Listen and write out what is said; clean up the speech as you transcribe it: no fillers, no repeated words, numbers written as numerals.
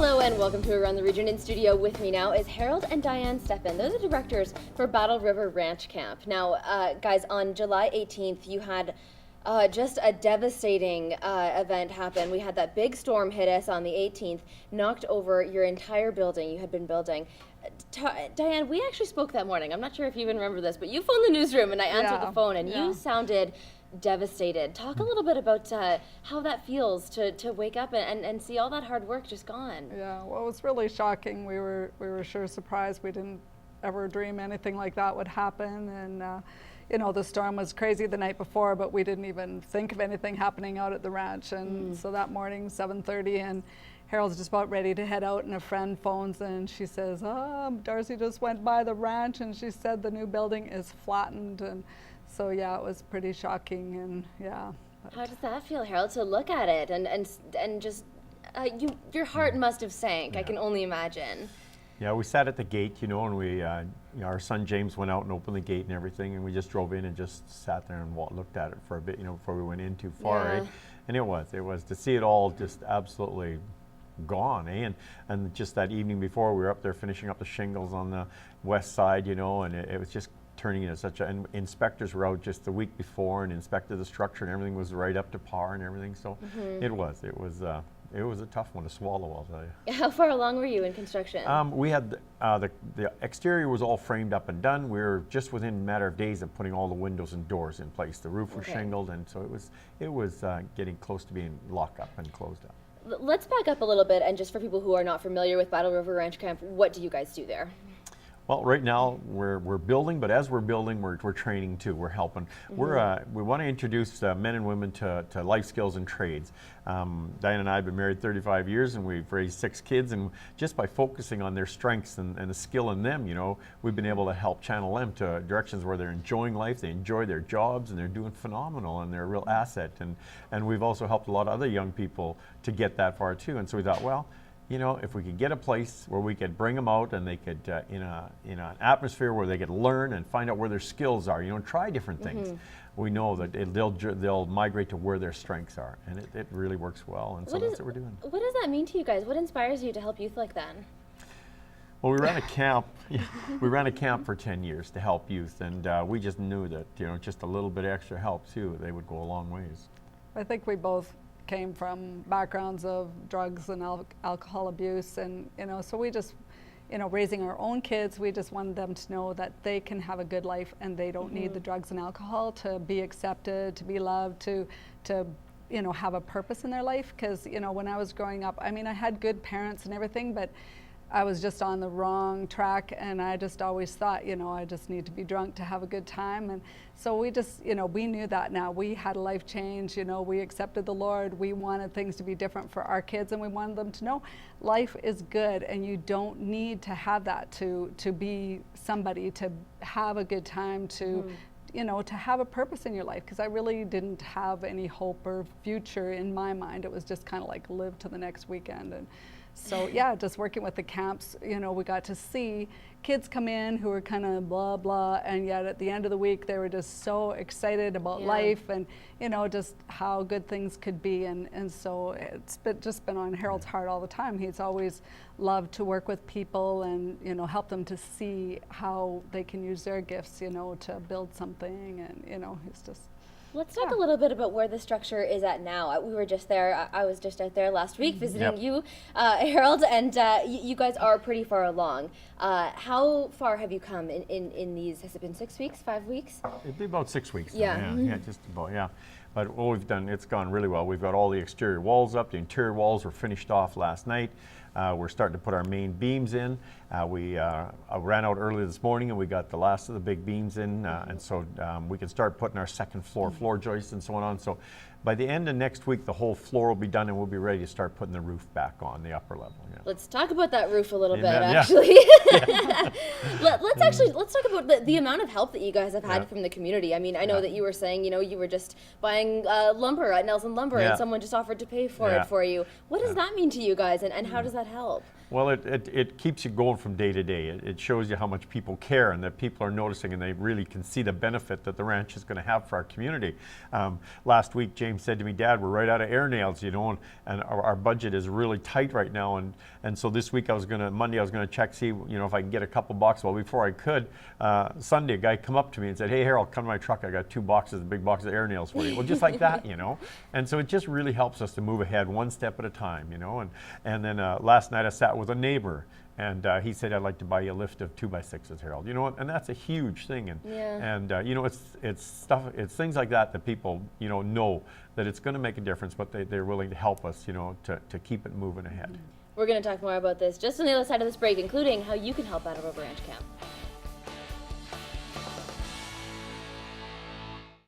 Hello and welcome to Around the Region. In studio with me now is Harold and Diane Steffen. They're the directors for Battle River Ranch Camp. Now, guys, on July 18th, you had just a devastating event happen. We had that big storm hit us on the 18th, knocked over your entire building you had been building. Diane, we actually spoke that morning. I'm not sure if you even remember this, but you phoned the newsroom and I answered the phone and you sounded devastated. Talk a little bit about how that feels to wake up and see all that hard work just gone. Yeah, well, it was really shocking. We were sure surprised. We didn't ever dream anything like that would happen. And you know, the storm was crazy the night before, but we didn't even think of anything happening out at the ranch. And so that morning, 7:30, and Harold's just about ready to head out, and a friend phones and she says, Darcy just went by the ranch and she said the new building is flattened. And so yeah, it was pretty shocking. And yeah. How does that feel, Harold, to look at it and just your heart must have sank. I can only imagine. Yeah, we sat at the gate, you know, and we, you know, our son James went out and opened the gate and everything, and we just drove in and just sat there and looked at it for a bit, you know, before we went in too far. Yeah. Right? And it was to see it all just absolutely gone, eh? And just that evening before, we were up there finishing up the shingles on the west side, you know, and it was just turning into such a, and inspectors were out just the week before and inspected the structure and everything was right up to par and everything. So it was a tough one to swallow, I'll tell you. How far along were you in construction? We had the exterior was all framed up and done. We were just within a matter of days of putting all the windows and doors in place. The roof was shingled, and so it was getting close to being locked up and closed up. Let's back up a little bit, and just for people who are not familiar with Battle River Ranch Camp, what do you guys do there? Well, right now we're building, but as we're building, we're training too. We're helping. We want to introduce men and women to life skills and trades. Diane and I have been married 35 years, and we've raised 6 kids. And just by focusing on their strengths and the skill in them, you know, we've been able to help channel them to directions where they're enjoying life, they enjoy their jobs, and they're doing phenomenal, and they're a real asset. And we've also helped a lot of other young people to get that far too. And so we thought, well, you know, if we could get a place where we could bring them out and they could, in an atmosphere where they could learn and find out where their skills are, you know, try different things. We know that they'll migrate to where their strengths are, and it really works well, and so that's what we're doing. What does that mean to you guys? What inspires you to help youth like that? Well, we ran a camp. We ran a camp for 10 years to help youth, and we just knew that, you know, just a little bit extra help too, they would go a long ways. I think we both came from backgrounds of drugs and alcohol abuse, and you know, so we just, you know, raising our own kids, we just wanted them to know that they can have a good life and they don't need the drugs and alcohol to be accepted, to be loved, to you know, have a purpose in their life. Because you know, when I was growing up, I mean, I had good parents and everything, but I was just on the wrong track, and I just always thought, you know, I just need to be drunk to have a good time. And so we just, you know, we knew that now. We had a life change, you know, we accepted the Lord. We wanted things to be different for our kids, and we wanted them to know life is good, and you don't need to have that to be somebody, to have a good time, to you know, to have a purpose in your life. Because I really didn't have any hope or future in my mind. It was just kind of like live to the next weekend. And so yeah, just working with the camps, you know, we got to see kids come in who were kind of blah blah, and yet at the end of the week they were just so excited about life, and you know, just how good things could be. And so it's just been on Harold's heart all the time. He's always loved to work with people and, you know, help them to see how they can use their gifts, you know, to build something. And you know, he's just. Let's talk a little bit about where the structure is at now. We were just there, I was just out there last week visiting you, Harold, and you guys are pretty far along. How far have you come in these, has it been 6 weeks, 5 weeks? It'd be about 6 weeks. Yeah. Yeah, just about, yeah. But what we've done, it's gone really well. We've got all the exterior walls up. The interior walls were finished off last night. We're starting to put our main beams in. We ran out early this morning and we got the last of the big beams in, and so we can start putting our second floor joists and so on. So by the end of next week, the whole floor will be done and we'll be ready to start putting the roof back on, the upper level. Yeah. Let's talk about that roof a little bit, Amen. actually. Let's talk about the amount of help that you guys have had from the community. I mean, I know that you were saying, you know, you were just buying lumber at Nelson Lumber and someone just offered to pay for it for you. What does that mean to you guys, and how does that help? Well, it keeps you going from day to day. It shows you how much people care and that people are noticing and they really can see the benefit that the ranch is going to have for our community. Last week, James said to me, Dad, we're right out of air nails, you know, and our budget is really tight right now. And so this week Monday I was going to check, see, you know, if I can get a couple boxes. Well, before I could, Sunday, a guy come up to me and said, hey, Harold, come to my truck. I got 2 boxes, big boxes of air nails for you. Well, just like that, you know. And so it just really helps us to move ahead one step at a time, you know. And then last night I sat with a neighbor, and he said, I'd like to buy you a lift of 2x6s, Harold. You know what? And that's a huge thing. And you know, it's things like that that people, you know that it's going to make a difference, but they're willing to help us, you know, to keep it moving ahead. We're going to talk more about this just on the other side of this break, including how you can help Battle River Ranch Camp.